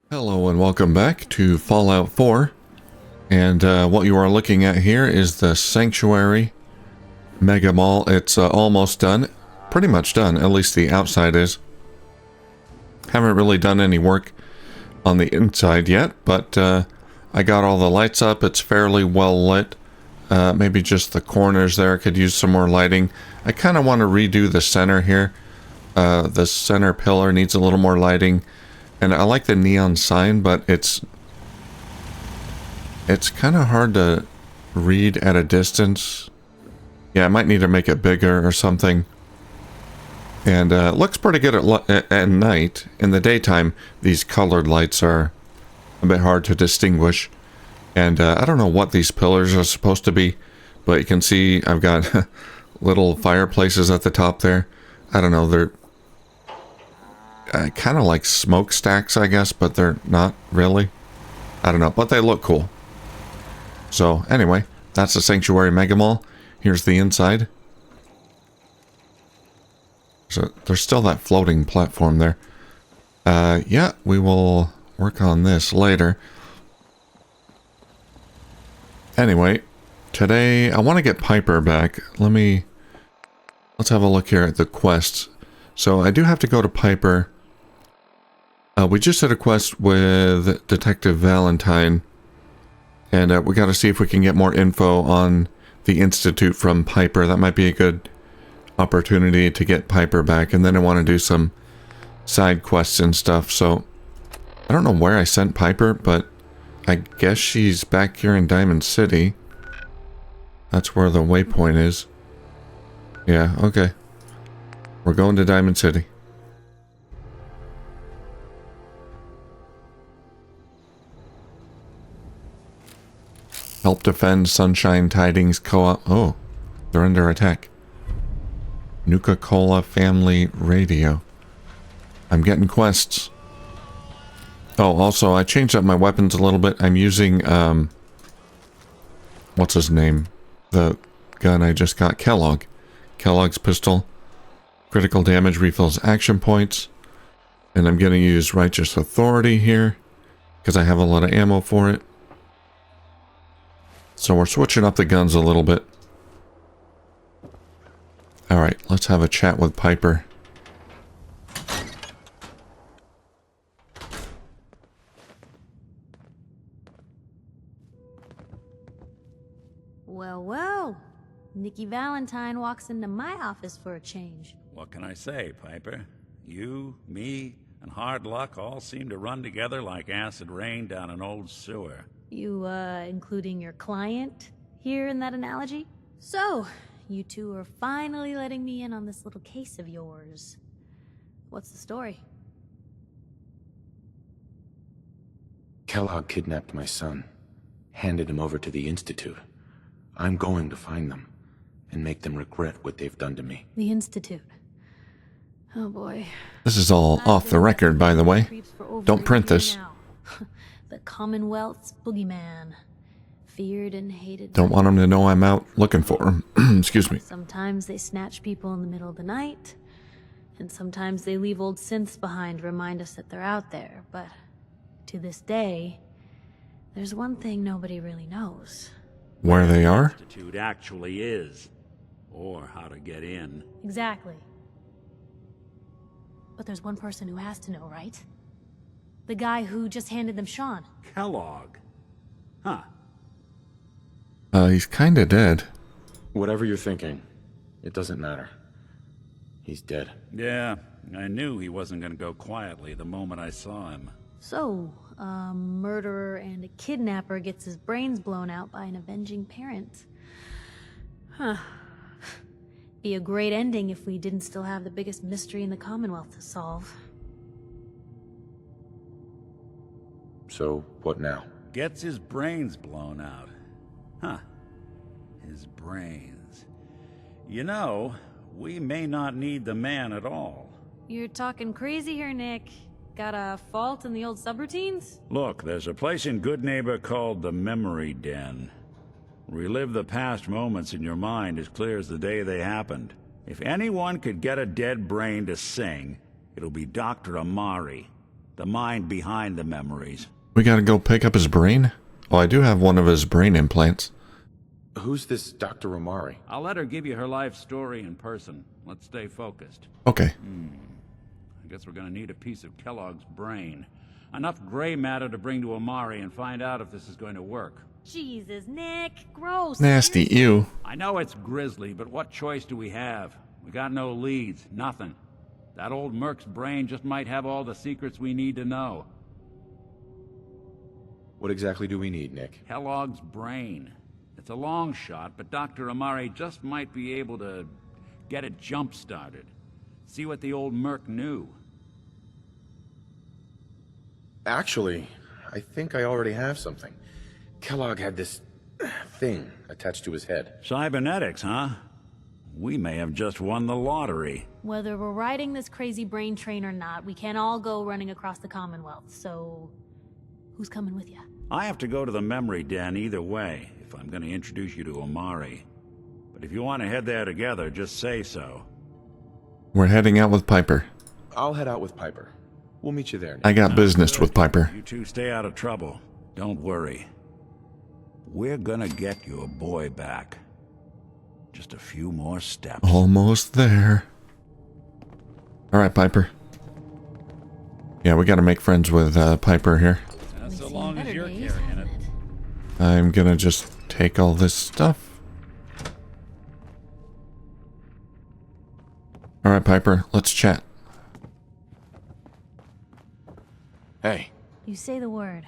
Hello and welcome back to Fallout 4, and what you are looking at here is the Sanctuary Mega Mall. It's almost done, pretty much done, at least the outside is. Haven't really done any work on the inside yet, but I got all the lights up. It's fairly well lit. Maybe just the corners there could use some more lighting. I kind of want to redo the center here. The center pillar needs a little more lighting. And I like the neon sign, but it's kind of hard to read at a distance. Yeah, I might need to make it bigger or something. And it looks pretty good at night. In the daytime, these colored lights are a bit hard to distinguish. And I don't know what these pillars are supposed to be, but you can see I've got little fireplaces at the top there. I don't know, they're kind of like smokestacks, I guess, but they're not really. I don't know, but they look cool. So anyway, that's the Sanctuary Mega Mall. Here's the inside. So there's still that floating platform there. Yeah, we will work on this later. Anyway, today I want to get Piper back. Let's have a look here at the quests. So I do have to go to Piper. We just did a quest with Detective Valentine, and we got to see if we can get more info on the Institute from Piper. That might be a good opportunity to get Piper back, and then I want to do some side quests and stuff. So I don't know where I sent Piper, but I guess she's back here in Diamond City. That's where the waypoint is. Yeah, okay. We're going to Diamond City. Help defend Sunshine Tidings Co-op. Oh, they're under attack. Nuka-Cola Family Radio. I'm getting quests. Oh, also, I changed up my weapons a little bit. I'm using, what's his name? The gun I just got. Kellogg's pistol. Critical damage refills action points. And I'm going to use Righteous Authority here, because I have a lot of ammo for it. So we're switching up the guns a little bit. Alright, let's have a chat with Piper. Well, well. Nikki Valentine walks into my office for a change. What can I say, Piper? You, me, and hard luck all seem to run together like acid rain down an old sewer. You, including your client here in that analogy? So, you two are finally letting me in on this little case of yours. What's the story? Kellogg kidnapped my son, handed him over to the Institute. I'm going to find them and make them regret what they've done to me. The Institute. Oh boy. This is all off the record, by the way. Don't print this. The Commonwealth's boogeyman. Feared and hated. Don't want them to know I'm out looking for them. Excuse me. Sometimes they snatch people in the middle of the night, and sometimes they leave old synths behind to remind us that they're out there, but to this day, there's one thing nobody really knows. Where they are? The Institute actually is. Or how to get in. Exactly. But there's one person who has to know, right? The guy who just handed them Sean. Kellogg. Huh. He's kinda dead. Whatever you're thinking, it doesn't matter. He's dead. Yeah, I knew he wasn't gonna go quietly the moment I saw him. So, a murderer and a kidnapper gets his brains blown out by an avenging parent. Huh. Be a great ending if we didn't still have the biggest mystery in the Commonwealth to solve. So, what now? Gets his brains blown out. Huh. His brains. You know, we may not need the man at all. You're talking crazy here, Nick. Got a fault in the old subroutines? Look, there's a place in Good Neighbor called the Memory Den. Relive the past moments in your mind as clear as the day they happened. If anyone could get a dead brain to sing, it'll be Dr. Amari. The mind behind the memories. We gotta go pick up his brain? Oh, I do have one of his brain implants. Who's this Dr. Romari? I'll let her give you her life story in person. Let's stay focused. Okay. I guess we're gonna need a piece of Kellogg's brain. Enough gray matter to bring to Omari and find out if this is going to work. Jesus, Nick, gross. Nasty, ew. I know it's grisly, but what choice do we have? We got no leads, nothing. That old Merc's brain just might have all the secrets we need to know. What exactly do we need, Nick? Kellogg's brain. It's a long shot, but Dr. Omari just might be able to get it jump-started. See what the old Merc knew. Actually, I think I already have something. Kellogg had this thing attached to his head. Cybernetics, huh? We may have just won the lottery. Whether we're riding this crazy brain train or not, we can't all go running across the Commonwealth, so who's coming with you? I have to go to the memory den either way, if I'm going to introduce you to Omari. But if you want to head there together, just say so. We're heading out with Piper. I'll head out with Piper. We'll meet you there, Nick. I got business with Piper. You two stay out of trouble. Don't worry. We're gonna get your boy back. Just a few more steps. Almost there. Alright, Piper. Yeah, we gotta make friends with Piper here. That's so We've long seen as better you're days, carrying it. haven't it? I'm gonna just take all this stuff. Alright, Piper, let's chat. Hey. You say the word.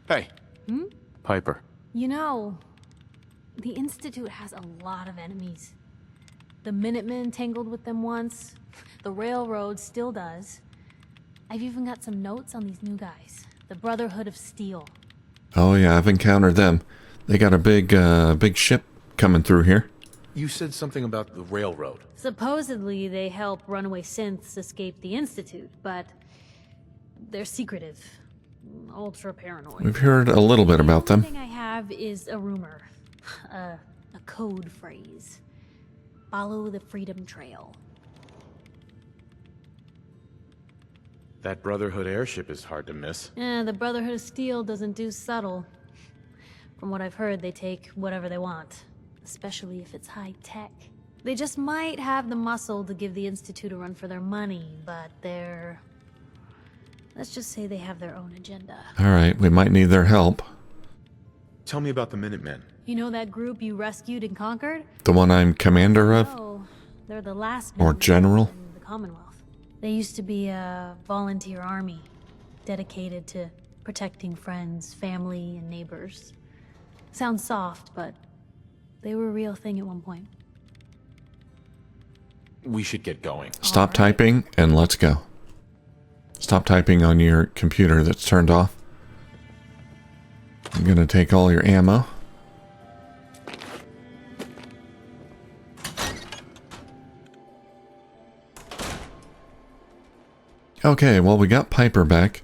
Hey. Piper. You know, the Institute has a lot of enemies. The Minutemen tangled with them once. The Railroad still does. I've even got some notes on these new guys. The Brotherhood of Steel. Oh yeah, I've encountered them. They got a big ship coming through here. You said something about the railroad. Supposedly, they help runaway synths escape the Institute, but they're secretive. Ultra paranoid. We've heard a little bit about The them. only thing I have is a rumor. A code phrase. Follow the Freedom Trail. That Brotherhood airship is hard to miss. The Brotherhood of Steel doesn't do subtle. From what I've heard, they take whatever they want. Especially if it's high-tech. They just might have the muscle to give the Institute a run for their money, but they're... Let's just say they have their own agenda. Alright, we might need their help. Tell me about the Minutemen. You know that group you rescued and conquered? The one I'm commander of? Oh, they're the last Or Minutemen general? in the Commonwealth. They used to be a volunteer army, dedicated to protecting friends, family, and neighbors. Sounds soft, but they were a real thing at one point. We should get going. Stop typing and let's go. Stop typing on your computer that's turned off. I'm gonna take all your ammo. Okay, well, we got Piper back.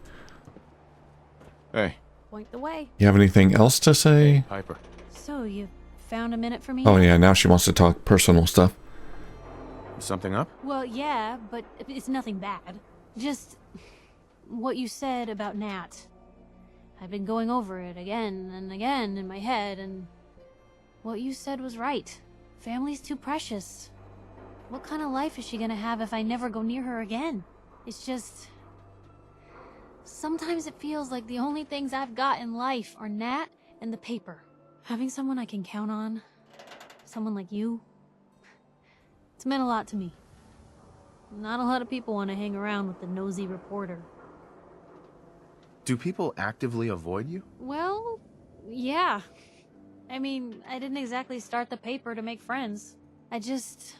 Hey, Point the way. You have anything else to say? Piper. So, you found a minute for me? Oh yeah, now she wants to talk personal stuff. Something up? Well, yeah, but it's nothing bad. Just what you said about Nat. I've been going over it again and again in my head, and what you said was right. Family's too precious. What kind of life is she gonna have if I never go near her again? It's just... Sometimes it feels like the only things I've got in life are Nat and the paper. Having someone I can count on, someone like you, it's meant a lot to me. Not a lot of people want to hang around with the nosy reporter. Do people actively avoid you? Well, yeah. I mean, I didn't exactly start the paper to make friends. I just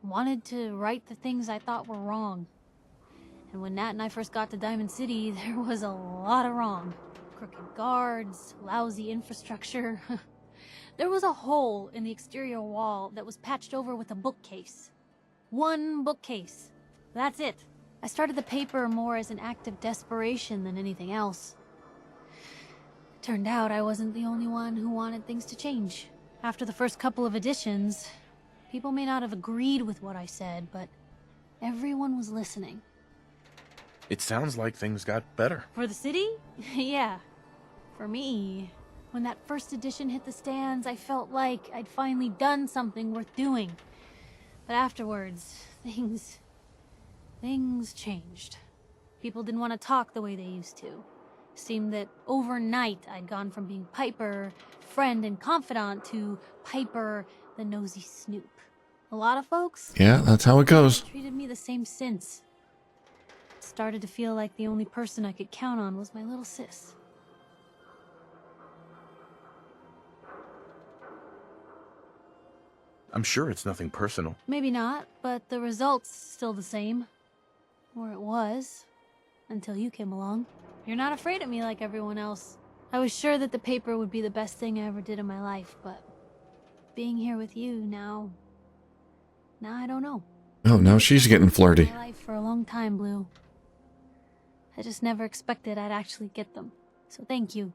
wanted to right the things I thought were wrong. And when Nat and I first got to Diamond City, there was a lot of wrong. Crooked guards, lousy infrastructure. There was a hole in the exterior wall that was patched over with a bookcase. One bookcase. That's it. I started the paper more as an act of desperation than anything else. Turned out I wasn't the only one who wanted things to change. After the first couple of editions, people may not have agreed with what I said, but everyone was listening. It sounds like things got better. For the city? Yeah. For me. When that first edition hit the stands, I felt like I'd finally done something worth doing. But afterwards, things changed. People didn't want to talk the way they used to. Seemed that overnight I'd gone from being Piper, friend and confidant, to Piper, the nosy snoop. A lot of folks? Yeah, that's how it goes. Treated me the same since. It started to feel like the only person I could count on was my little sis. I'm sure it's nothing personal. Maybe not, but the result's still the same. Or it was. Until you came along. You're not afraid of me like everyone else. I was sure that the paper would be the best thing I ever did in my life, but being here with you now I don't know. Oh, now she's getting flirty. My life for a long time, Blue. I just never expected I'd actually get them. So thank you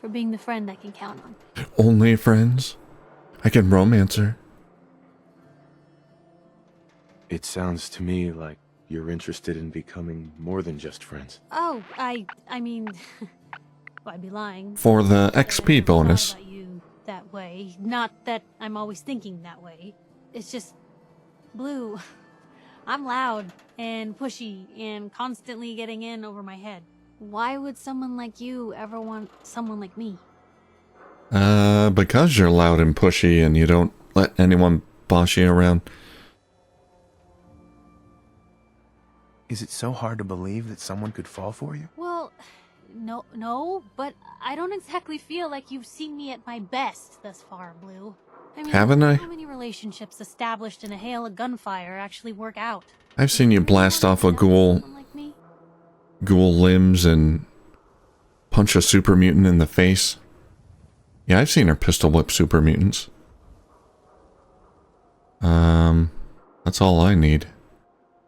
for being the friend I can count on. Only friends? I can romance her. It sounds to me like you're interested in becoming more than just friends. Oh, I mean, well, I'd be lying. For the XP bonus. About you that way. Not that I'm always thinking that way. It's just, Blue, I'm loud and pushy and constantly getting in over my head. Why would someone like you ever want someone like me? Because you're loud and pushy and you don't let anyone boss you around. Is it so hard to believe that someone could fall for you? Well, no, but I don't exactly feel like you've seen me at my best thus far, Blue. I mean, haven't I? How many relationships established in a hail of gunfire actually work out? I've seen you blast off a ghoul Someone like me? limbs and punch a super mutant in the face. Yeah, I've seen her pistol whip super mutants. That's all I need.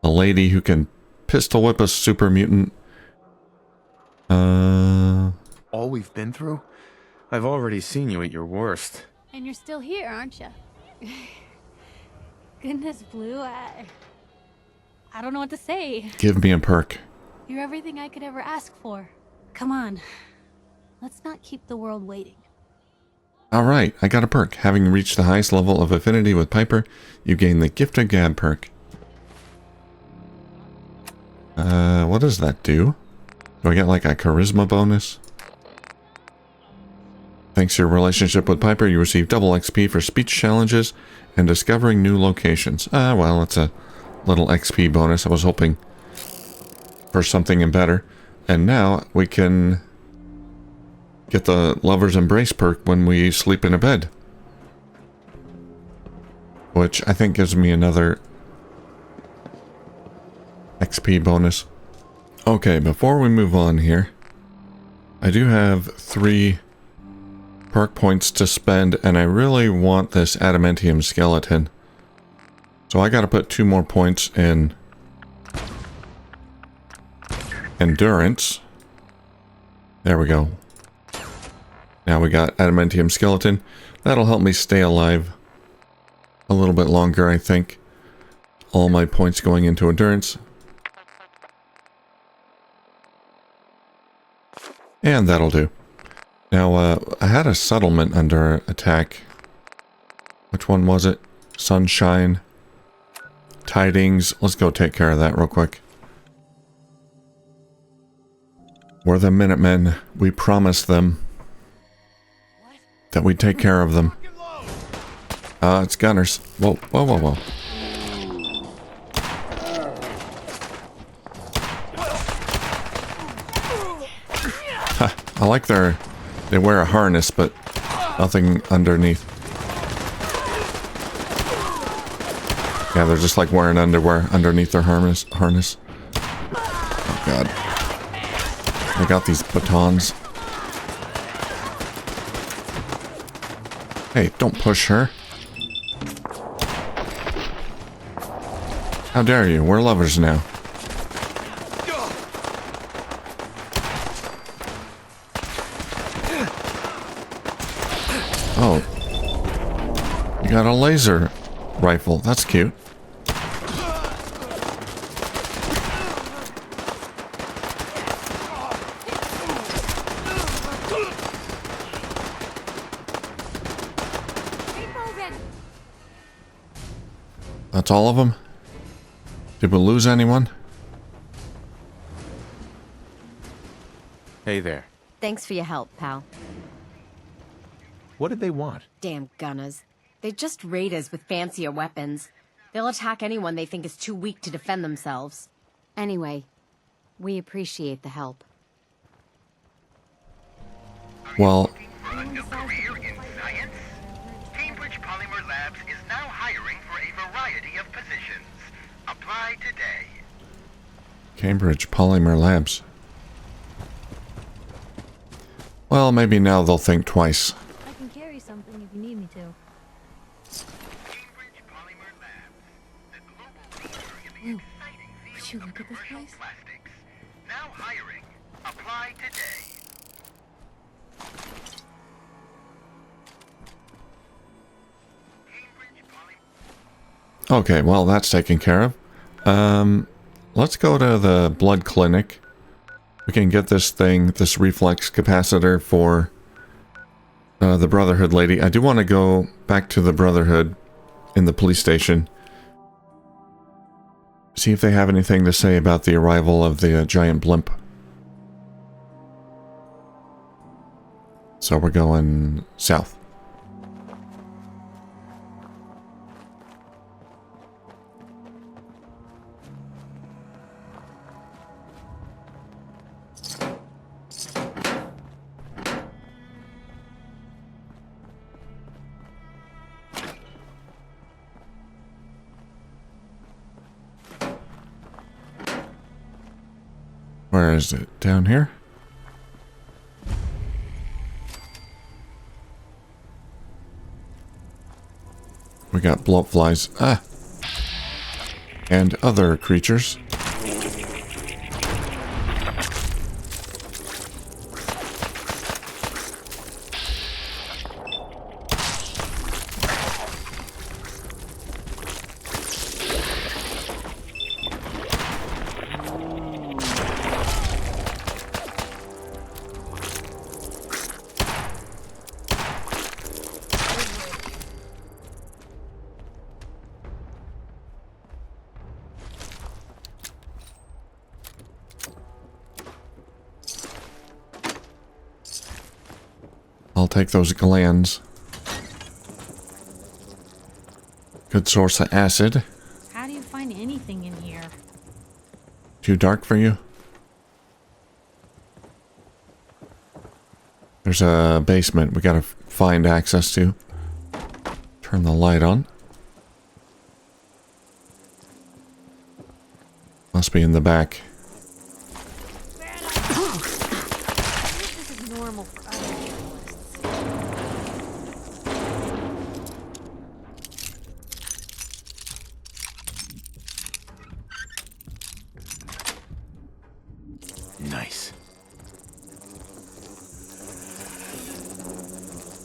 A lady who can pistol whip a super mutant. All we've been through? I've already seen you at your worst. And you're still here, aren't you? Goodness, Blue, I don't know what to say. Give me a perk. You're everything I could ever ask for. Come on, let's not keep the world waiting. Alright, I got a perk. Having reached the highest level of affinity with Piper, you gain the Gift of Gab perk. What does that do? Do I get like a charisma bonus? Thanks to your relationship with Piper, you receive double XP for speech challenges and discovering new locations. Well, it's a little XP bonus. I was hoping for something better. And now we can get the Lover's Embrace perk when we sleep in a bed. Which I think gives me another XP bonus. Okay, before we move on here, I do have 3 perk points to spend, and I really want this adamantium skeleton. So I gotta put 2 more points in endurance. There we go. Now we got adamantium skeleton. That'll help me stay alive a little bit longer, I think. All my points going into endurance. And that'll do. Now, I had a settlement under attack. Which one was it? Sunshine. Tidings. Let's go take care of that real quick. We're the Minutemen. We promised them that we'd take care of them. It's gunners. Whoa, whoa, whoa, whoa. I like they wear a harness, but nothing underneath. Yeah, they're just like wearing underwear underneath their harness. Oh god. They got these batons. Hey, don't push her. How dare you? We're lovers now. Oh. You got a laser rifle. That's cute. That's all of them? Did we lose anyone? Hey there. Thanks for your help, pal. What did they want? Damn gunners. They're just raiders with fancier weapons. They'll attack anyone they think is too weak to defend themselves. Anyway, we appreciate the help. Well, For a new career in science? Cambridge Polymer Labs is now hiring for a variety of positions. Apply today. Cambridge Polymer Labs. Well, maybe now they'll think twice. I can carry something if you need me to. Cambridge Polymer Labs, the global leader in the exciting would field you of look at this commercial place? plastics. Now hiring. Apply today. Cambridge Polymer. Okay, well, that's taken care of. Let's go to the blood clinic. We can get this thing, this reflex capacitor for the Brotherhood lady. I do want to go back to the Brotherhood in the police station. See if they have anything to say about the arrival of the giant blimp. So we're going south. Where is it? Down here? We got bloatflies. Ah! And other creatures. I'll take those glands. Good source of acid. How do you find anything in here? Too dark for you? There's a basement we gotta find access to. Turn the light on. Must be in the back. This is normal for other journalists. Nice.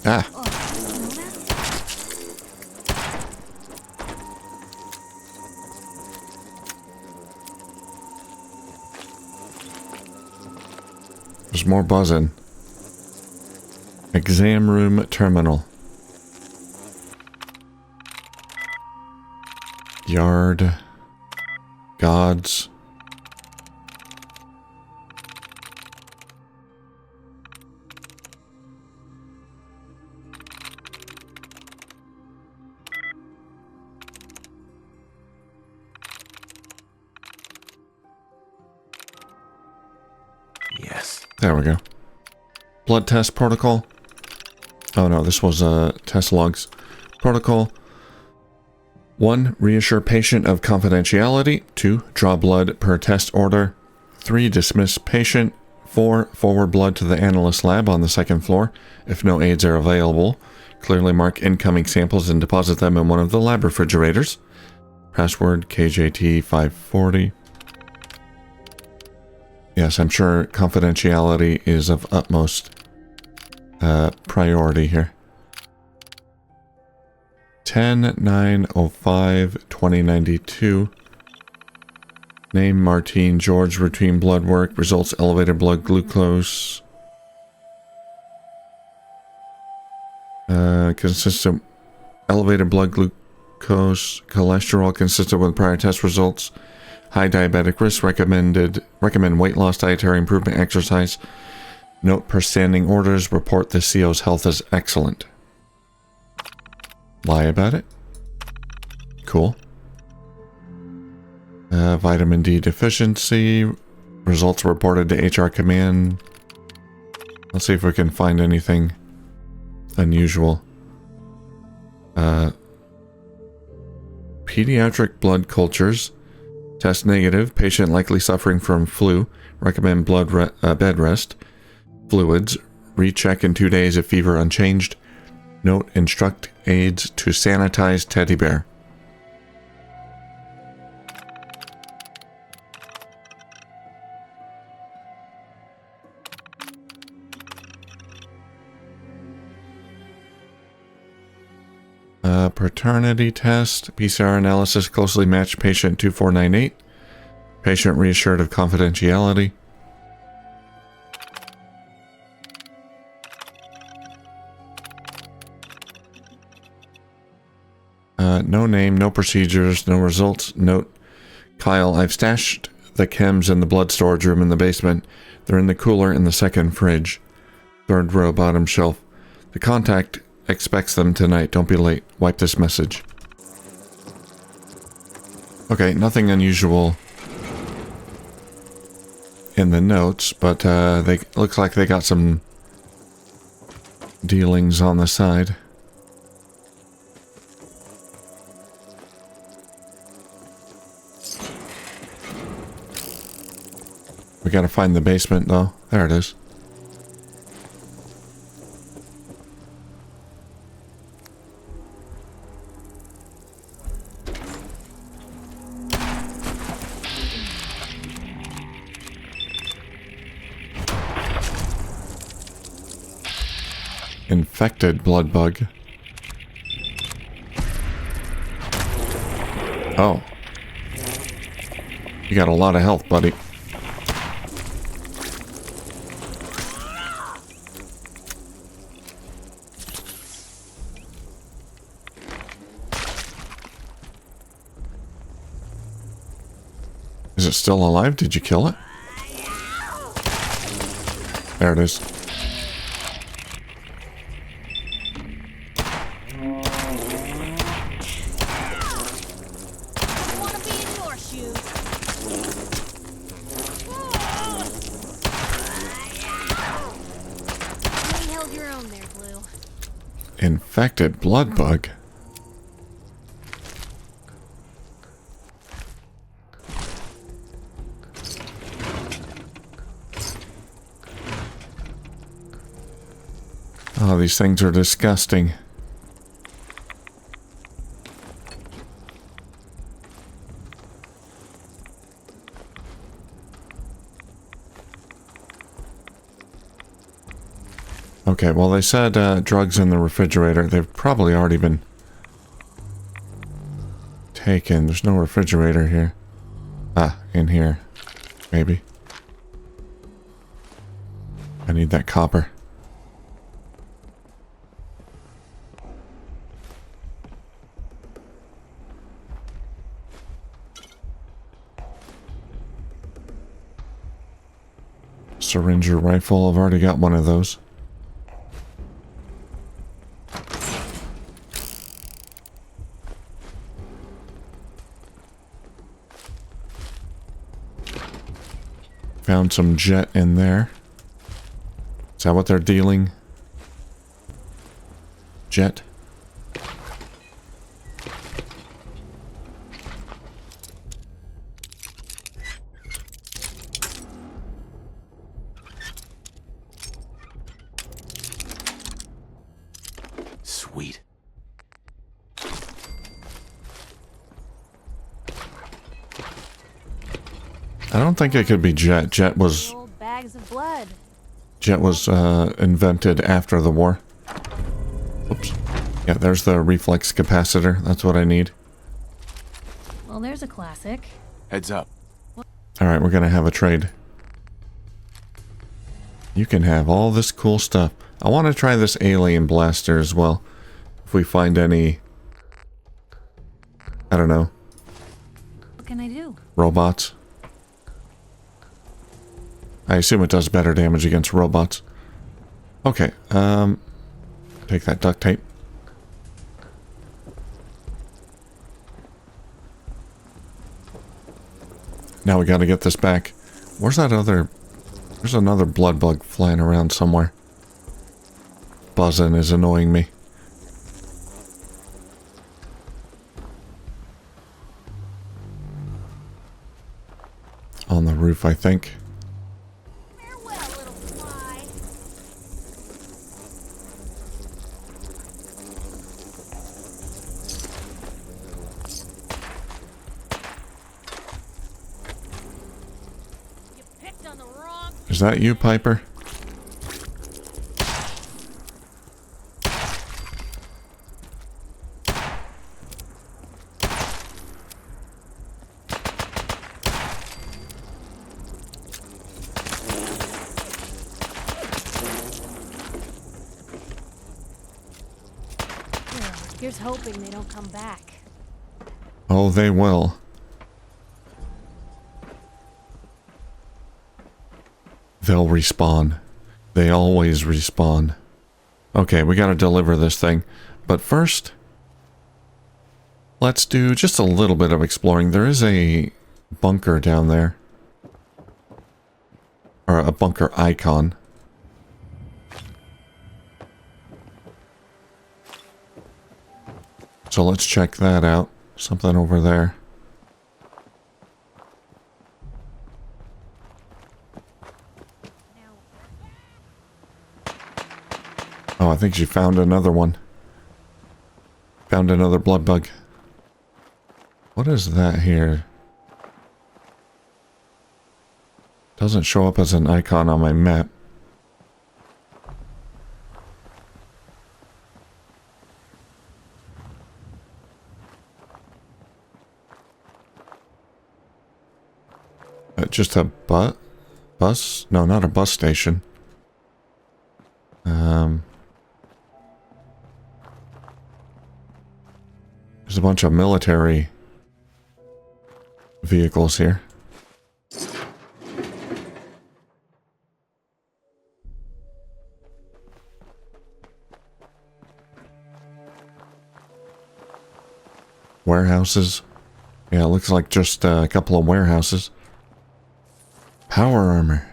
Ah! Oh, you know that? There's more buzzing. Exam room terminal. Yard. Gods. Yes. There we go. Blood test protocol. Oh no, this was test logs. Protocol. 1. Reassure patient of confidentiality. 2. Draw blood per test order. 3. Dismiss patient. 4. Forward blood to the analyst lab on the second floor. If no aids are available, clearly mark incoming samples and deposit them in one of the lab refrigerators. Password KJT 540. Yes, I'm sure confidentiality is of utmost priority here. 10-9-05-2092. Name Martine George. Routine blood work. Results elevated blood glucose. Consistent elevated blood glucose, cholesterol consistent with prior test results. High diabetic risk, recommend weight loss, dietary improvement, exercise. Note per standing orders, report the CO's health as excellent. Lie about it. Cool. Vitamin D deficiency. Results reported to HR command. Let's see if we can find anything unusual. Pediatric blood cultures. Test negative. Patient likely suffering from flu. Recommend bed rest. Fluids. Recheck in 2 days if fever unchanged. Note, instruct aides to sanitize teddy bear. Paternity test. PCR analysis closely matched patient 2498. Patient reassured of confidentiality. No name, no procedures, no results. Note, Kyle, I've stashed the chems in the blood storage room in the basement. They're in the cooler in the second fridge. Third row, bottom shelf. The contact expects them tonight. Don't be late. Wipe this message. Okay, nothing unusual in the notes, but they looks like they got some dealings on the side. We gotta find the basement, though. There it is. Infected blood bug. Oh. You got a lot of health, buddy. Is it still alive? Did you kill it? There it is. Infected blood bug. Oh, these things are disgusting. Okay, well they said drugs in the refrigerator. They've probably already been taken. There's no refrigerator here. Ah, in here. Maybe. I need that copper. Syringer rifle. I've already got one of those. Found some jet in there. Is that what they're dealing? Jet? Sweet. I don't think it could be jet. Jet was Bags of blood. Invented after the war. Oops. Yeah, there's the reflex capacitor. That's what I need. Well, there's a classic. Heads up. Alright, we're gonna have a trade. You can have all this cool stuff. I want to try this alien blaster as well. If we find any I don't know. What can I do? Robots. I assume it does better damage against robots. Okay, take that duct tape. Now we gotta get this back. Where's that other... There's another blood bug flying around somewhere. Buzzing is annoying me. On the roof, I think. Farewell, little fly. You picked on the wrong. Is that you, Piper? Here's hoping they don't come back. Oh, they will. They'll respawn. They always respawn. Okay, we gotta deliver this thing. But first, let's do just a little bit of exploring. There is a bunker down there. Or a bunker icon. So let's check that out. Something over there. Oh, I think she found another one. Found another blood bug. What is that here? Doesn't show up as an icon on my map. Just a bus? No, not a bus station. There's a bunch of military vehicles here. Warehouses. Yeah, it looks like just a couple of warehouses. Power armor.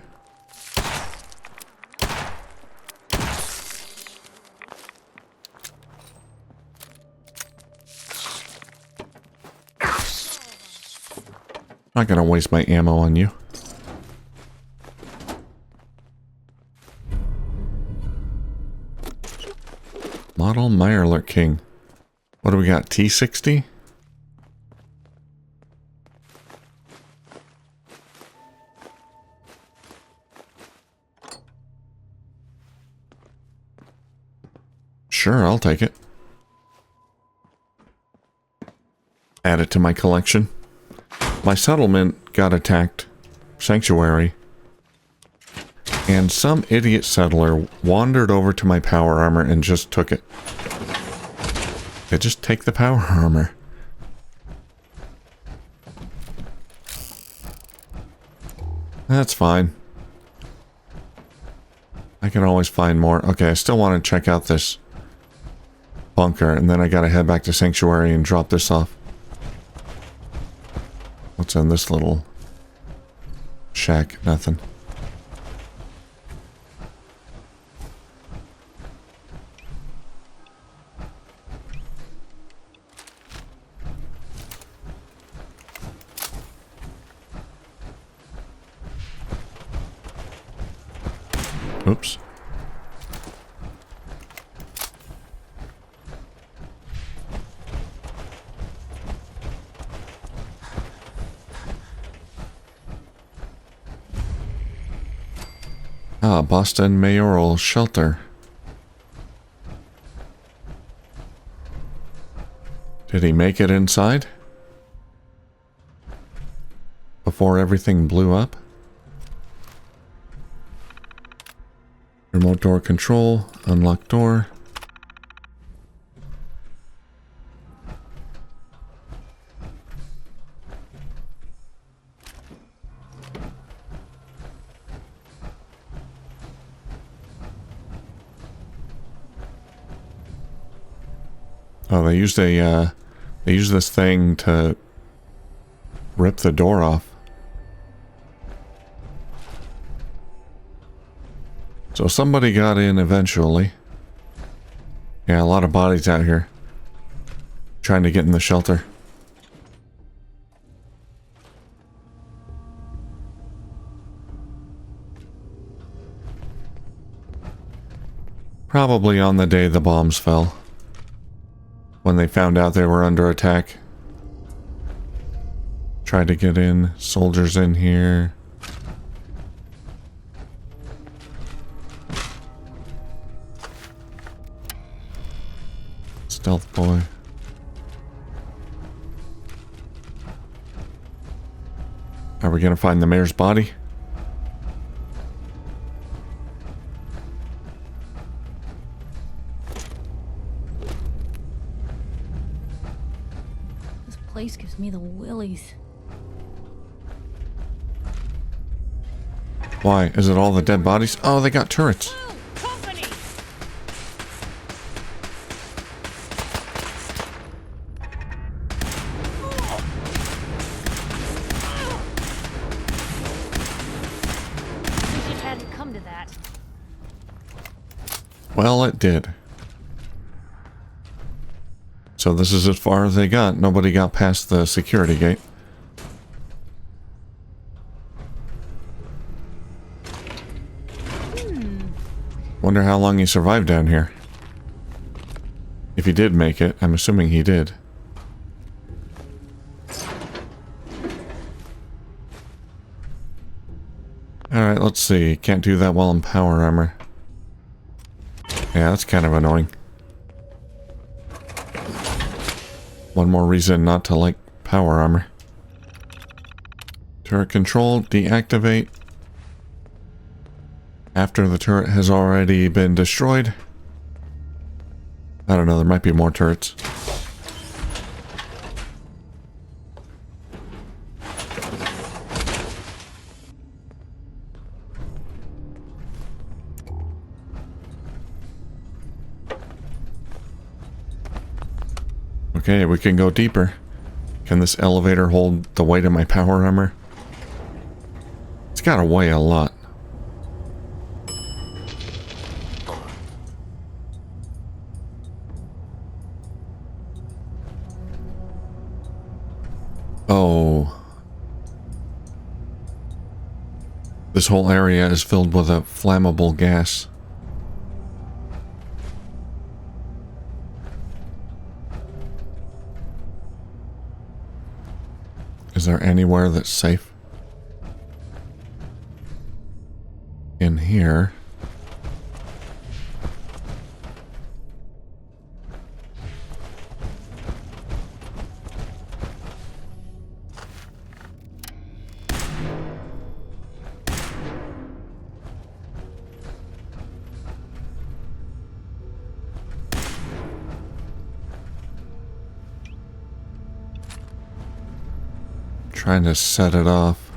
Not gonna waste my ammo on you. Model Mayoral King. What do we got? T60? Sure, I'll take it. Add it to my collection. My settlement got attacked. Sanctuary. And some idiot settler wandered over to my power armor and just took it. They just take the power armor. That's fine. I can always find more. Okay, I still want to check out this bunker, and then I gotta head back to Sanctuary and drop this off. What's in this little shack? Nothing. Oops. Ah, Boston Mayoral Shelter. Did he make it inside? Before everything blew up? Remote door control, unlock door. Oh, they used this thing to rip the door off. So somebody got in eventually. Yeah, a lot of bodies out here trying to get in the shelter. Probably on the day the bombs fell. When they found out they were under attack. Tried to get in. Soldiers in here. Stealth boy. Are we gonna find the mayor's body? This place gives me the willies. Why? Is it all the dead bodies? Oh, they got turrets. Well, it did. So this is as far as they got. Nobody got past the security gate. Wonder how long he survived down here. If he did make it, I'm assuming he did. Alright, let's see. Can't do that while in power armor. Yeah, that's kind of annoying. One more reason not to like power armor. Turret control, deactivate. After the turret has already been destroyed. I don't know, there might be more turrets. Okay, we can go deeper. Can this elevator hold the weight of my power armor? It's gotta weigh a lot. Oh. This whole area is filled with a flammable gas. Is there anywhere that's safe? In here. Trying to set it off.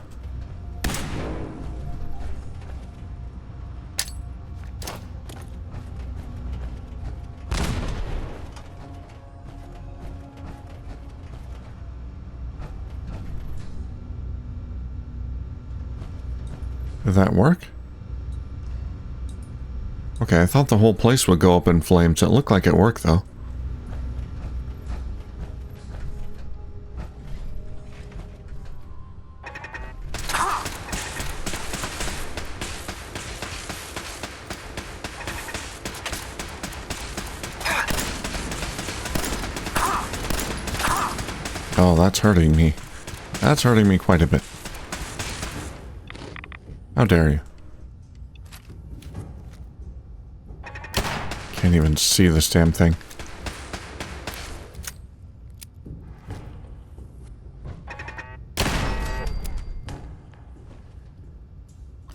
Did that work? Okay, I thought the whole place would go up in flames. It looked like it worked though. Oh, that's hurting me. That's hurting me quite a bit. How dare you? Can't even see this damn thing.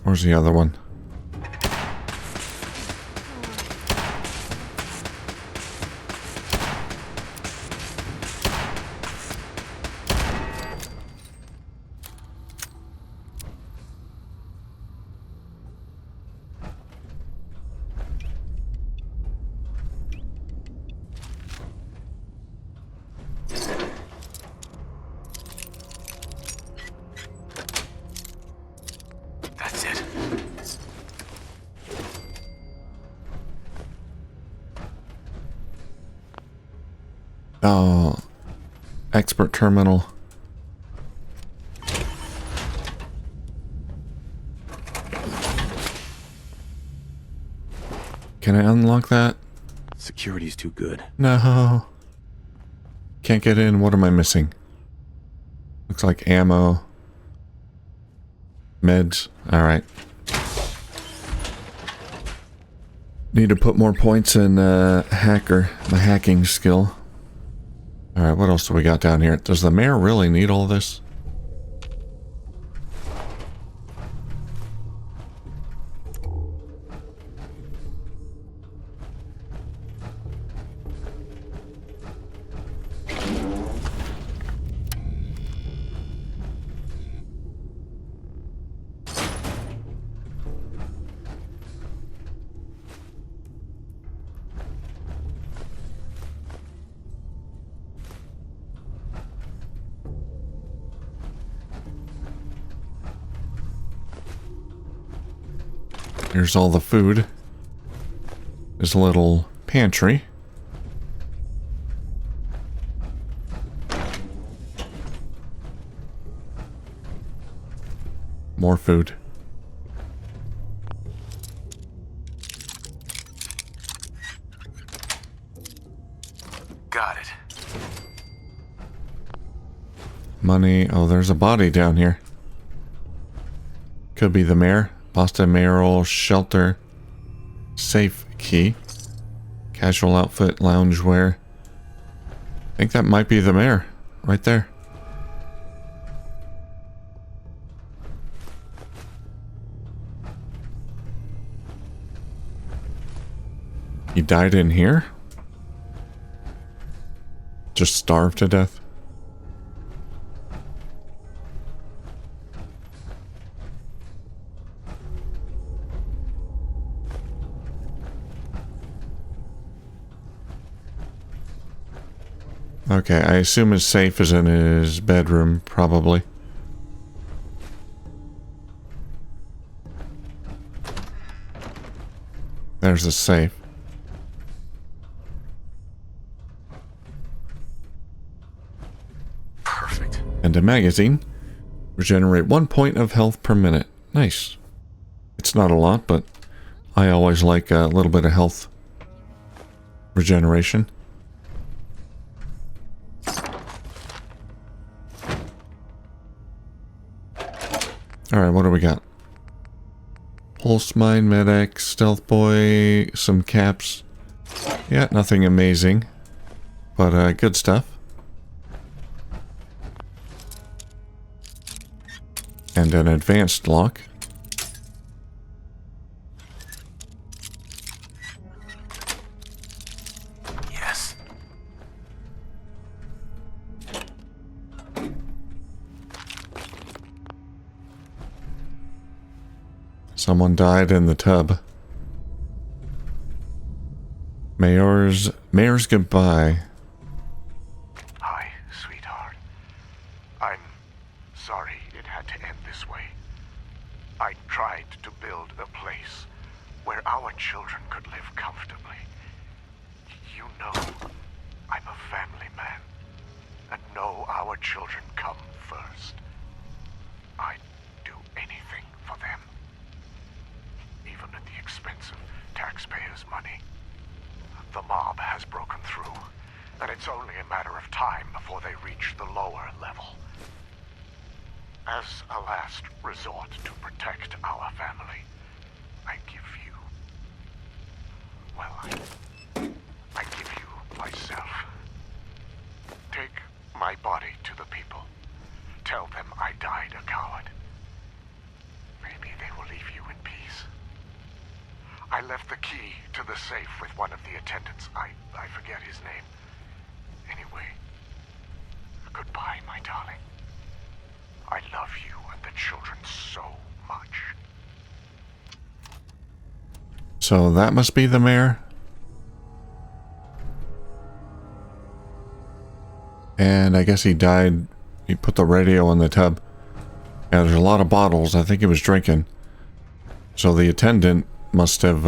Where's the other one? Oh, expert terminal. Can I unlock that? Security's too good. No. Can't get in. What am I missing? Looks like ammo. Meds. Alright. Need to put more points in hacker, my hacking skill. Alright, what else do we got down here? Does the mayor really need all this? Here's all the food. There's a little pantry. More food. Got it. Money. Oh, there's a body down here. Could be the mayor. Boston Mayoral shelter. Safe key. Casual outfit, loungewear. I think that might be the mayor. Right there. He died in here? Just starved to death? Okay, I assume his safe is in his bedroom, probably. There's the safe. Perfect. And a magazine. Regenerate 1 point of health per minute. Nice. It's not a lot, but I always like a little bit of health regeneration. Alright, what do we got? Pulse Mine, Med-X, Stealth Boy, some caps. Yeah, nothing amazing. But good stuff. And an advanced lock. Yes. Someone died in the tub. Mayor's goodbye. Hi, sweetheart. I'm sorry it had to end this way. I tried to build a place where our children could live comfortably. You know, I'm a family man, and know our children come first. I'd do anything for them, even at the expense of taxpayers' money. The mob has broken through, and it's only a matter of time before they reach the lower level. As a last resort to protect our family, I give you... well, I give you myself. Take my body to the people. Tell them I died a coward. Maybe they will leave you in peace. I left the key to the safe with one of the attendants. I forget his name. Anyway, goodbye, my darling. I love you and the children so much. So that must be the mayor. And I guess he died. He put the radio in the tub. Yeah, there's a lot of bottles. I think he was drinking. So the attendant must have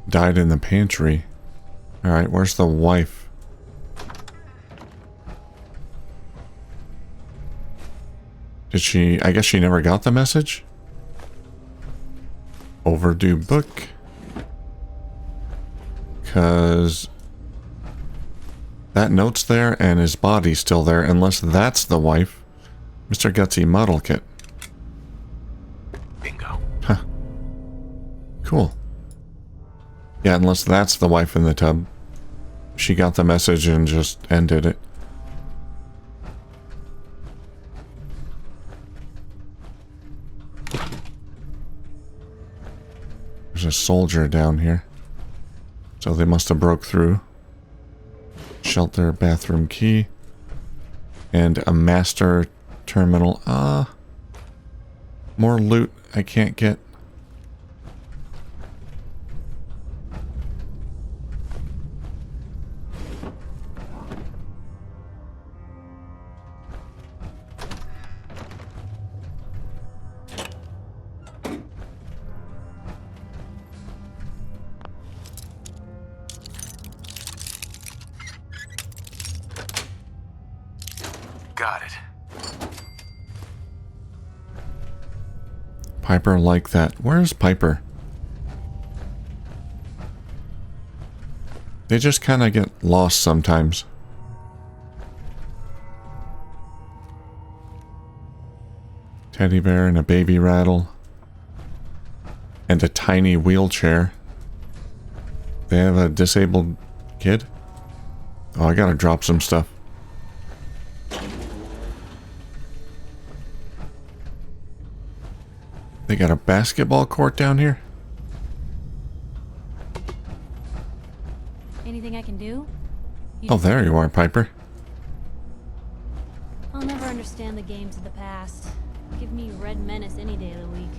died in the pantry. Alright, where's the wife? Did she... I guess she never got the message? Overdue book. Because... that note's there and his body's still there, unless that's the wife. Mr. Gutsy model kit. Bingo. Huh. Cool. Yeah, unless that's the wife in the tub. She got the message and just ended it. There's a soldier down here. So they must have broke through. Shelter, bathroom key. And a master terminal. More loot I can't get. Got it. Piper like that. Where's Piper? They just kind of get lost sometimes. Teddy bear and a baby rattle. And a tiny wheelchair. They have a disabled kid? Oh, I gotta drop some stuff. They got a basketball court down here? Anything I can do? Oh, there you are, Piper. I'll never understand the games of the past. Give me Red Menace any day of the week.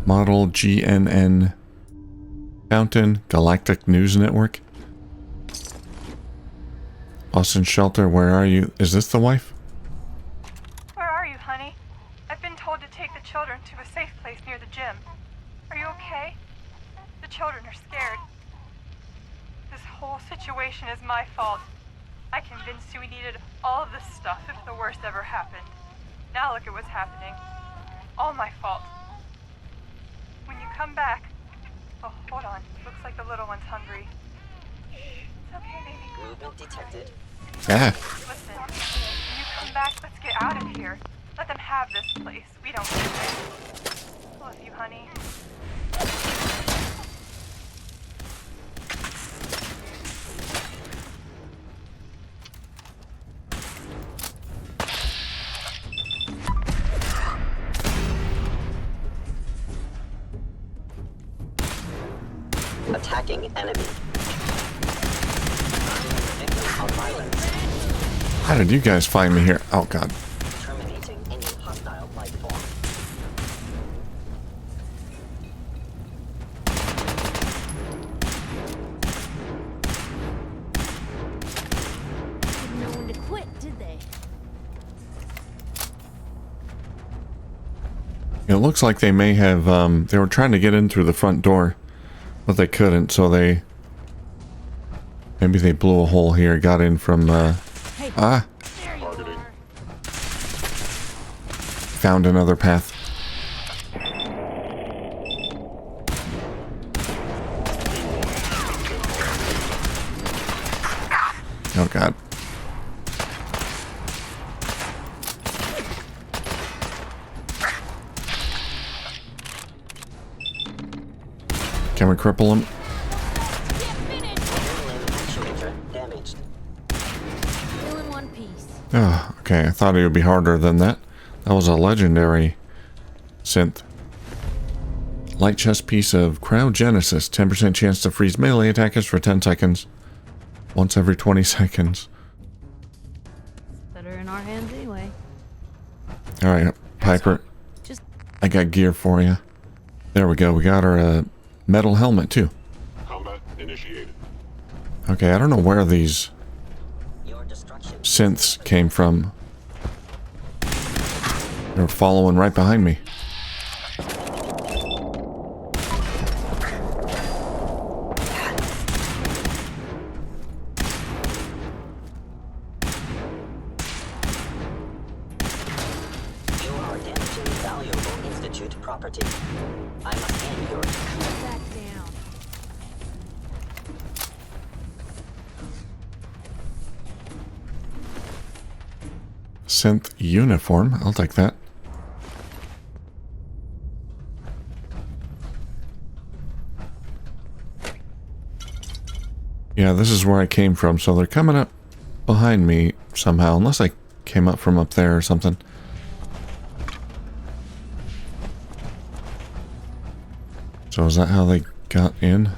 Model GNN Fountain Galactic News Network. Austin Shelter, where are you? Is this the wife? Where are you, honey? I've been told to take the children to a safe place near the gym. Are you okay? The children are scared. This whole situation is my fault. I convinced you we needed all of this stuff if the worst ever happened. Now look at what's happening. All my fault. When you come back... Oh, hold on. Looks like the little one's hungry. Shh. It's okay, baby. Movement detected. Ah. Listen, when you come back, let's get out of here. Let them have this place. We don't need it. Love you, honey. Attacking enemy. Victim of violence. How did you guys find me here? Oh, God. Terminating any hostile life form. Didn't know when to quit, did they? It looks like they may have, they were trying to get in through the front door, but they couldn't, so maybe they blew a hole here, got in from, There you are. found another path. Oh, God. Can we cripple him? Damaged. Still in one piece. Oh, okay. I thought it would be harder than that. That was a legendary synth. Light chest piece of cryogenesis. 10% chance to freeze melee attackers for 10 seconds. Once every 20 seconds. Better in our hands anyway. Alright, Piper. Just I got gear for you. There we go. We got our metal helmet too. Combat initiated. Okay, I don't know where these Your destruction. synths came from. They're following right behind me. You are damaging valuable Institute property. I must end your... Back down. Synth uniform. I'll take that. Yeah, this is where I came from, so they're coming up behind me somehow, unless I came up from up there or something. So is that how they got in?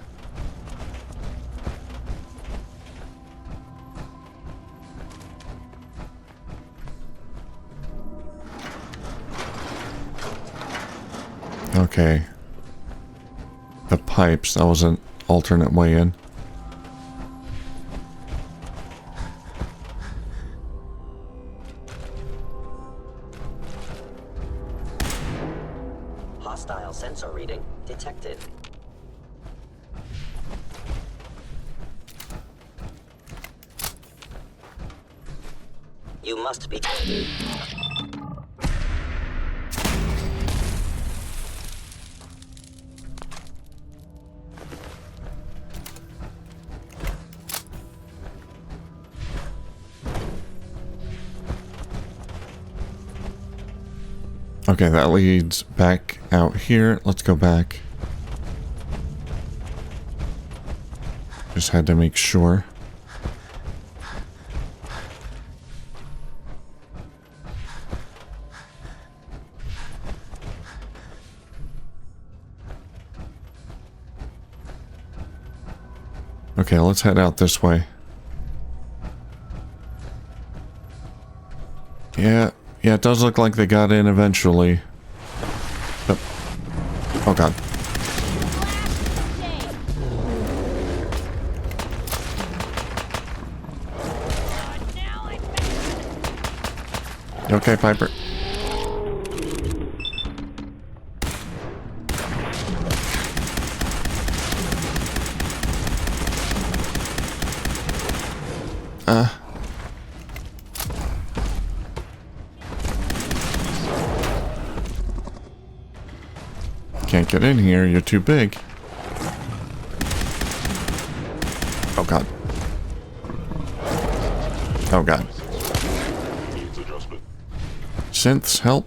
Okay. The pipes, that was an alternate way in. Hostile sensor reading detected. You must be... Okay, that leads back out here. Let's go back. Just had to make sure. Okay, let's head out this way. Yeah, it does look like they got in eventually. But, oh god. You okay, Piper? Can't get in here, you're too big. Oh god. Oh god. Synths, help.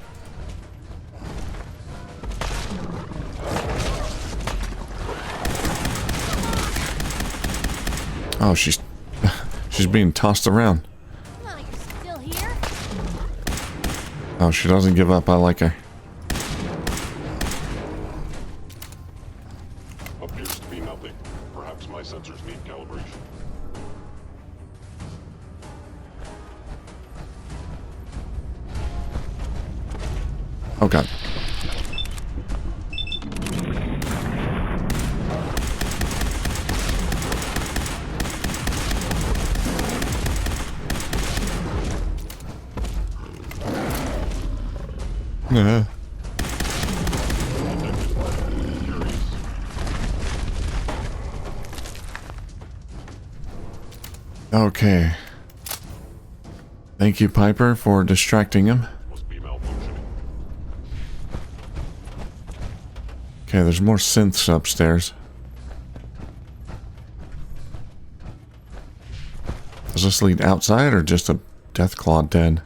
Oh, she's being tossed around. Oh, you're still here? Oh, she doesn't give up. I like her. Appears to be nothing. Perhaps my sensors need calibration. Oh god. Okay. Thank you, Piper, for distracting him. Must be malfunctioning. Okay, there's more synths upstairs. Does this lead outside or just a Deathclaw den?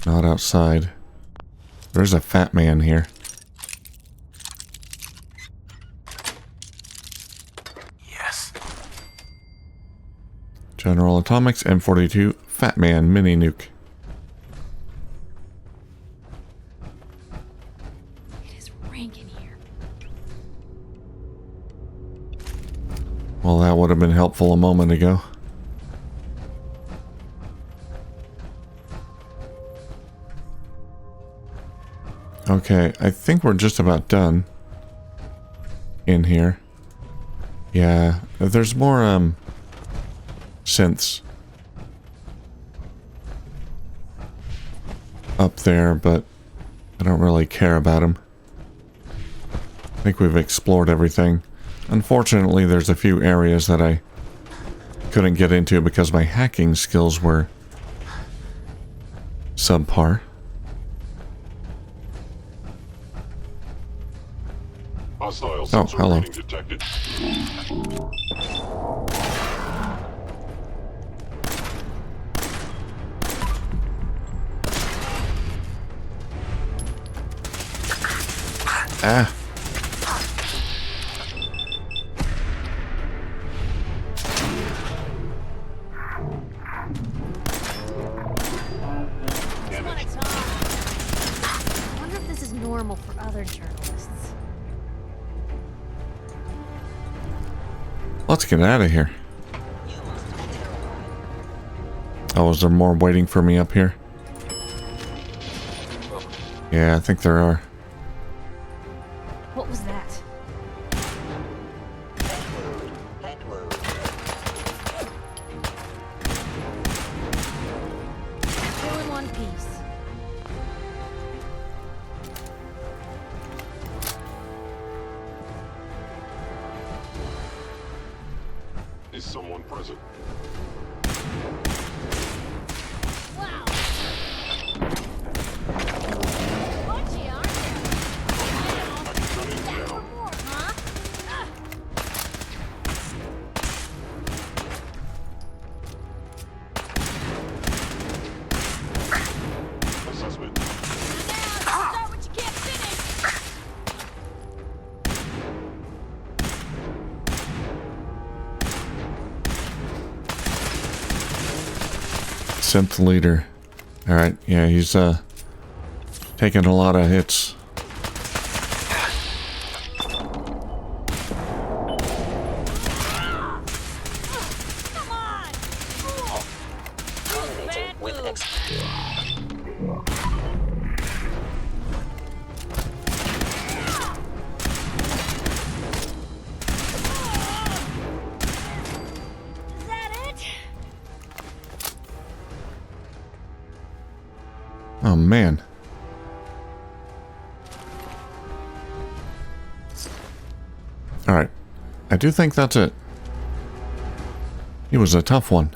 Not outside. There's a fat man here. Yes. General Atomics M42 Fat Man Mini Nuke. It is rank in here. Well, that would have been helpful a moment ago. Okay, I think we're just about done in here. Yeah, there's more synths. up there, but I don't really care about them. I think we've explored everything. Unfortunately, there's a few areas that I couldn't get into because my hacking skills were subpar. Hostile Oh, sensor hello. reading detected. Ah. I wonder if this is normal for other journalists. Let's get out of here. Oh, is there more waiting for me up here? Yeah, I think there are. What was that? Still in one piece. Is someone present? Wow. Punchy, aren't you? Gunning down. More, huh? Assessment. Start what you can't finish. Synth leader. Alright, yeah, he's taking a lot of hits. Come on. Terminating with X. Is that it? Oh man. Alright. I do think that's it. He was a tough one.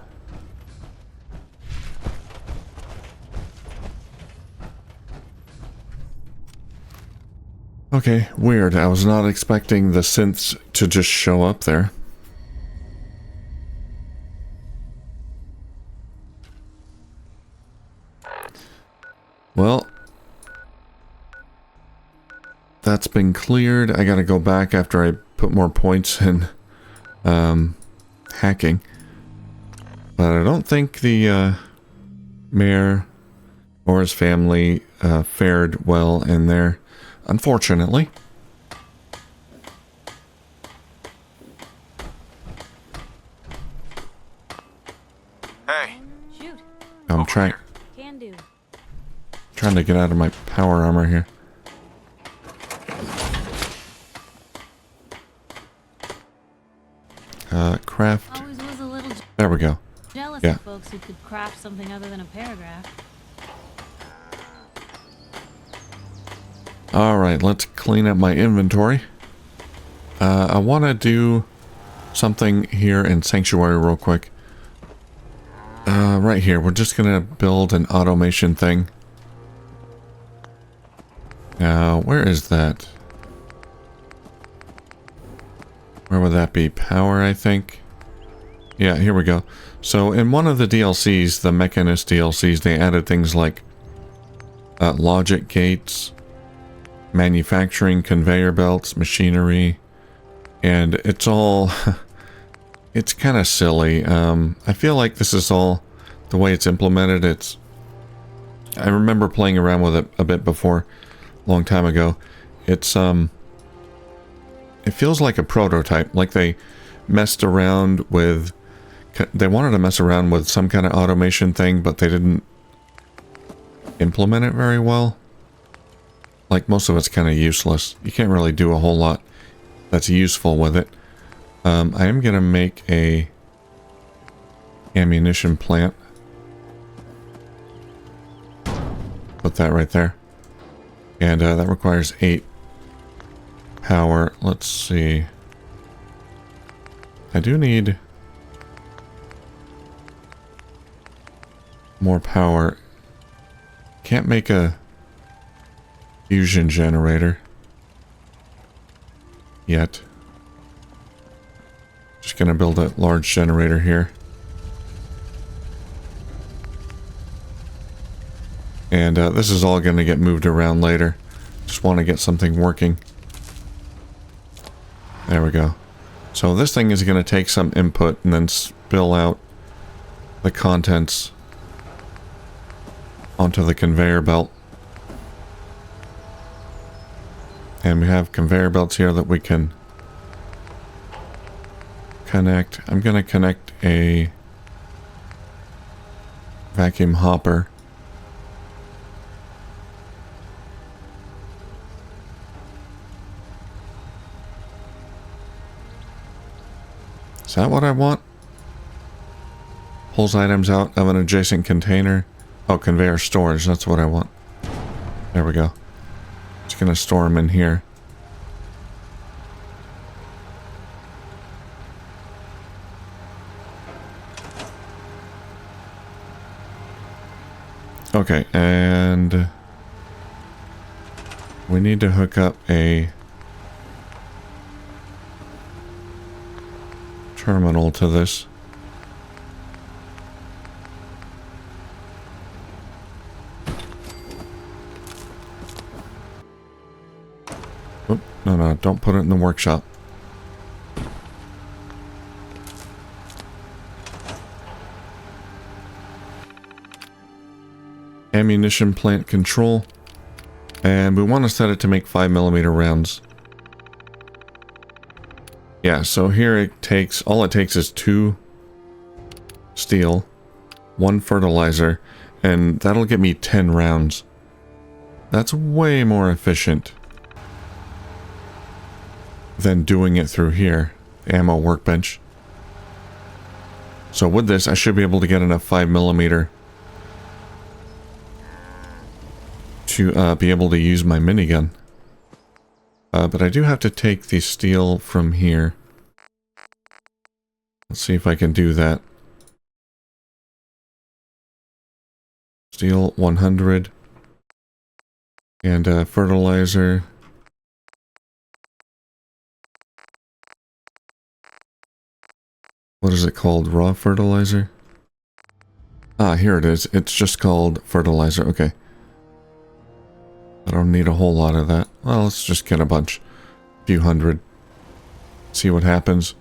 Okay, weird. I was not expecting the synths to just show up there. Well, that's been cleared. I gotta go back after I put more points in hacking. But I don't think the mayor or his family fared well in there, unfortunately. Hey, Shoot. I'm trying Can do. to get out of my power armor here. Craft. Always was a little There we go. jealous Yeah. of folks who could craft something other than a paragraph. Alright, let's clean up my inventory. I want to do something here in Sanctuary real quick. Right here, we're just going to build an automation thing. Now, where is that? Where would that be? Power, I think. Yeah, here we go. So in one of the DLCs, the Mechanist DLCs, they added things like logic gates, manufacturing conveyor belts, machinery, and it's all it's kind of silly. I feel like this is all the way it's implemented. I remember playing around with it a bit before, a long time ago. It feels like a prototype, like they messed around with, they wanted to mess around with some kind of automation thing, but they didn't implement it very well. Like, most of it's kind of useless. You can't really do a whole lot that's useful with it. I am going to make a ammunition plant. Put that right there. And that requires 8 power. Let's see. I do need more power. Can't make a fusion generator yet. Just gonna build a large generator here. And this is all gonna get moved around later. Just want to get something working. There we go. So this thing is gonna take some input and then spill out the contents onto the conveyor belt. And we have conveyor belts here that we can connect. I'm going to connect a vacuum hopper. Is that what I want? Pulls items out of an adjacent container. Oh, conveyor storage. That's what I want. There we go. Just gonna store them in here. Okay, and we need to hook up a terminal to this. Oop, no, don't put it in the workshop. Ammunition plant control, and we want to set it to make 5mm rounds. Yeah, so here it takes, all it takes is 2 steel, 1 fertilizer, and that'll get me 10 rounds. That's way more efficient than doing it through here, ammo workbench. So with this, I should be able to get enough 5mm to be able to use my minigun. But I do have to take the steel from here. Let's see if I can do that. Steel 100. And fertilizer. What is it called? Raw fertilizer? Ah, here it is. It's just called fertilizer. Okay. I don't need a whole lot of that. Well, let's just get a bunch. A few hundred. See what happens.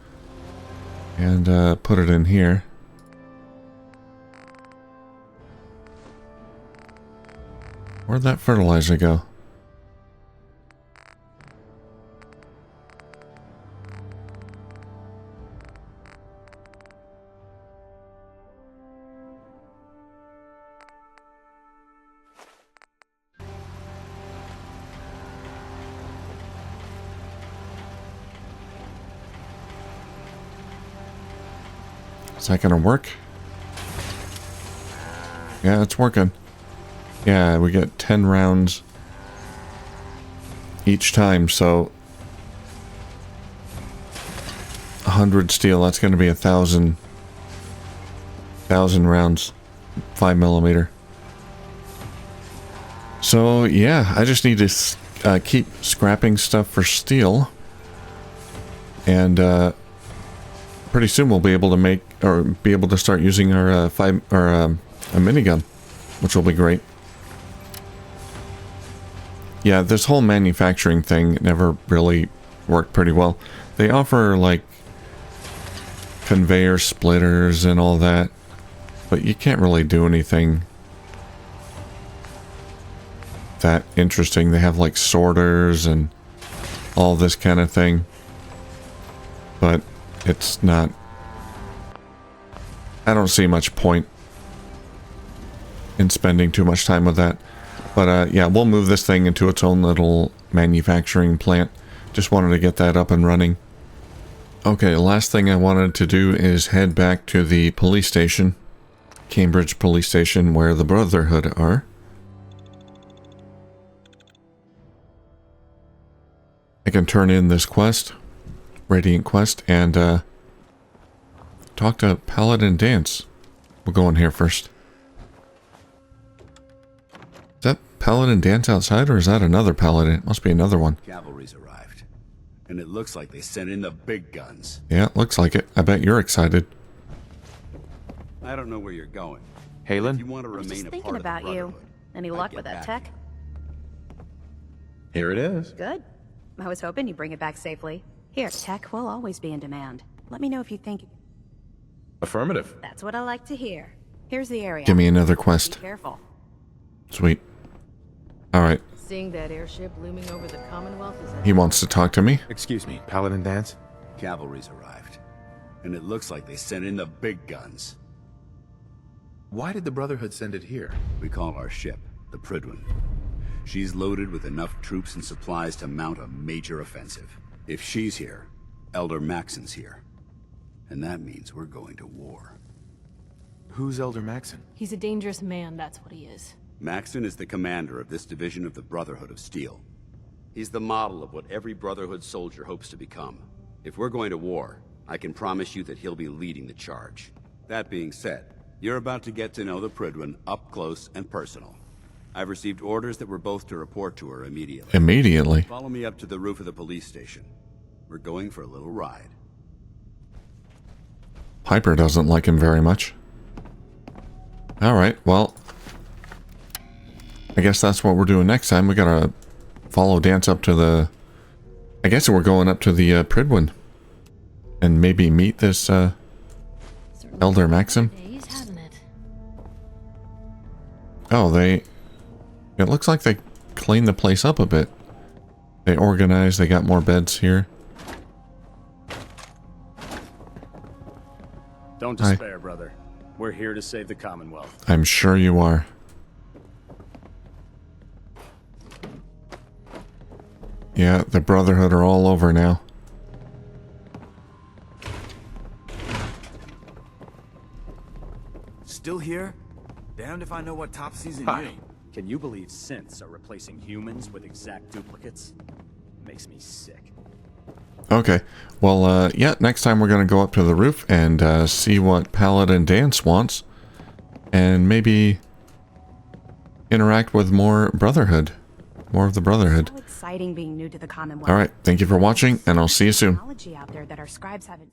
And put it in here. Where'd that fertilizer go? Is that gonna work? Yeah, it's working. Yeah, we get 10 rounds each time, so 100 steel, that's gonna be 1,000 rounds, 5mm. So yeah, I just need to keep scrapping stuff for steel, and pretty soon we'll be able to make, or be able to start using our a minigun, which will be great. Yeah, this whole manufacturing thing never really worked pretty well. They offer like conveyor splitters and all that, but you can't really do anything that interesting. They have like sorters and all this kind of thing, but it's not, I don't see much point in spending too much time with that. But yeah, we'll move this thing into its own little manufacturing plant. Just wanted to get that up and running. Okay, last thing I wanted to do is head back to the police station, Cambridge police station, where the Brotherhood are. can turn in this quest, Radiant Quest, and talk to Paladin Dance. We'll go in here first. Is that Paladin Dance outside, or is that another Paladin? It must be another one. Cavalry's arrived, and it looks like they sent in the big guns. Yeah, it looks like it. I bet you're excited. I don't know where you're going. Halen? If you want to remain Just a thinking part of the about you. Brotherhood, Any I'd luck get with that back tech? Here it is. Good. I was hoping you'd bring it back safely. Here, tech will always be in demand. Let me know if you think... Affirmative. That's what I like to hear. Here's the area. Give me another quest. Be careful. Sweet. Alright. Seeing that airship looming over the Commonwealth is He wants to talk to me. Excuse me, Paladin Dance? Cavalry's arrived, and it looks like they sent in the big guns. Why did the Brotherhood send it here? We call our ship the Redone. She's loaded with enough troops and supplies to mount a major offensive. If she's here, Elder Maxon's here. And that means we're going to war. Who's Elder Maxon? He's a dangerous man, that's what he is. Maxon is the commander of this division of the Brotherhood of Steel. He's the model of what every Brotherhood soldier hopes to become. If we're going to war, I can promise you that he'll be leading the charge. That being said, you're about to get to know the Redone up close and personal. I've received orders that we're both to report to her immediately. Immediately? Follow me up to the roof of the police station. We're going for a little ride. Piper doesn't like him very much. Alright, well, I guess that's what we're doing next time. We gotta follow Dance up to the... I guess we're going up to the Redone. And maybe meet this Elder Maxon. Days, hasn't it? Oh, they... It looks like they cleaned the place up a bit. They organized, they got more beds here. Don't despair, brother. We're here to save the Commonwealth. I'm sure you are. Yeah, the Brotherhood are all over now. Still here? Damned if I know what top season Hi. you. Can you believe synths are replacing humans with exact duplicates? Makes me sick. Okay, well, yeah, next time we're going to go up to the roof and see what Paladin Dance wants. And maybe interact with more Brotherhood. More of the Brotherhood. So exciting being new to the Commonwealth. Alright, thank you for watching, and I'll see you soon. Technology out there that our scribes haven't